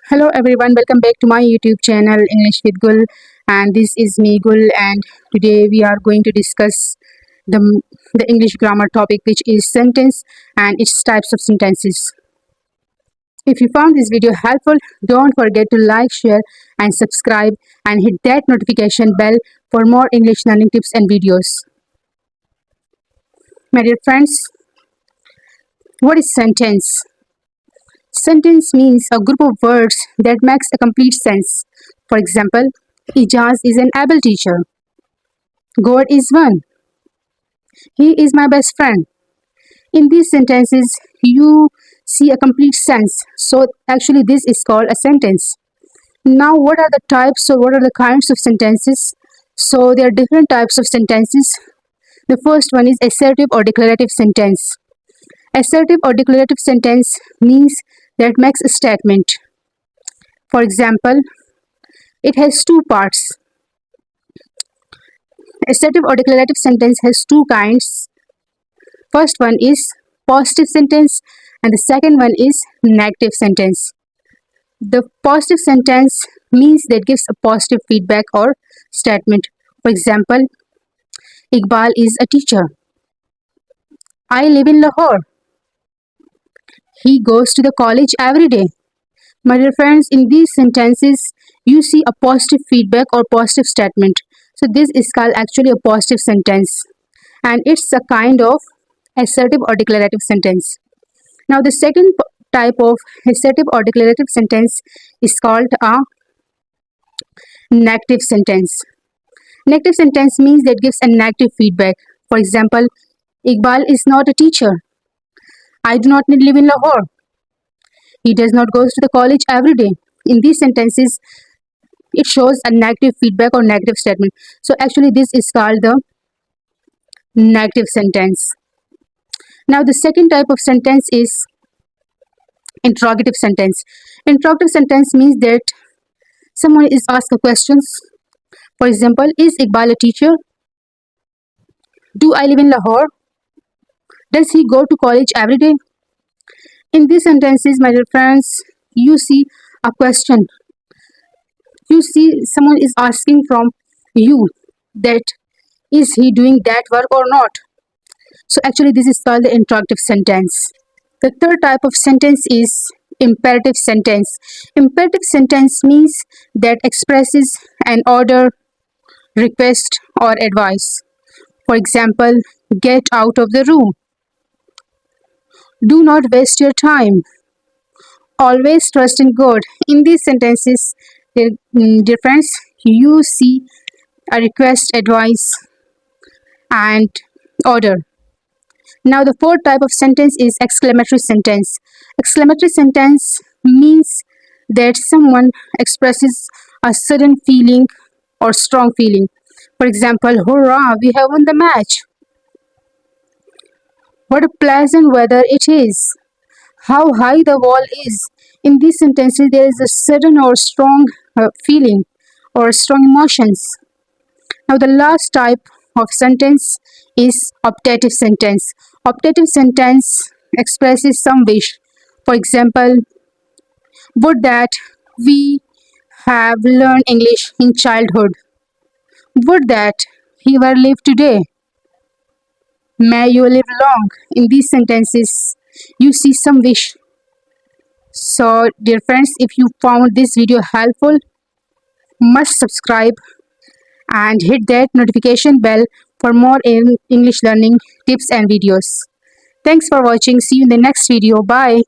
Hello everyone, welcome back to my YouTube channel English with Gul, and this is me Gul, and today we are going to discuss the the English grammar topic, which is sentence and its types of sentences. If you found this video helpful, don't forget to like, share and subscribe and hit that notification bell for more English learning tips and videos. My dear friends, what is sentence? Sentence means a group of words that makes a complete sense. For example, Ijaz is an able teacher. God is one. He is my best friend. In these sentences, you see a complete sense. So actually this is called a sentence. Now what are the types or what are the kinds of sentences? So there are different types of sentences. The first one is assertive or declarative sentence. Assertive or declarative sentence means that makes a statement. For example, it has two parts. Assertive or declarative sentence has two kinds. First one is positive sentence and the second one is negative sentence. The positive sentence means that gives a positive feedback or statement. For example, Iqbal is a teacher. I live in Lahore. He goes to the college every day. My dear friends, in these sentences, you see a positive feedback or positive statement. So this is called actually a positive sentence. And it's a kind of assertive or declarative sentence. Now the second type of assertive or declarative sentence is called a negative sentence. Negative sentence means that gives a negative feedback. For example, Iqbal is not a teacher. I do not live in Lahore. He does not go to the college every day. In these sentences, it shows a negative feedback or negative statement. So actually this is called the negative sentence. Now the second type of sentence is interrogative sentence. Interrogative sentence means that someone is asked a questions. For example, is Iqbal a teacher? Do I live in Lahore? Does he go to college every day? In these sentences, my dear friends, you see a question. You see someone is asking from you that is he doing that work or not? So actually this is called the interrogative sentence. The third type of sentence is imperative sentence. Imperative sentence means that expresses an order, request or advice. For example, get out of the room. Do not waste your time. Always trust in God. In these sentences, dear friends, you see a request, advice and order. Now the fourth type of sentence is exclamatory sentence. Exclamatory sentence means that someone expresses a sudden feeling or strong feeling. For example, hurrah, we have won the match. What a pleasant weather it is. How high the wall is. In these sentences, there is a sudden or strong feeling or strong emotions. Now the last type of sentence is optative sentence. Optative sentence expresses some wish. For example, would that we have learned English in childhood. Would that he were live today. May you live long. In these sentences, you see some wish. So, dear friends, if you found this video helpful, must subscribe and hit that notification bell for more English learning tips and videos. Thanks for watching. See you in the next video. Bye.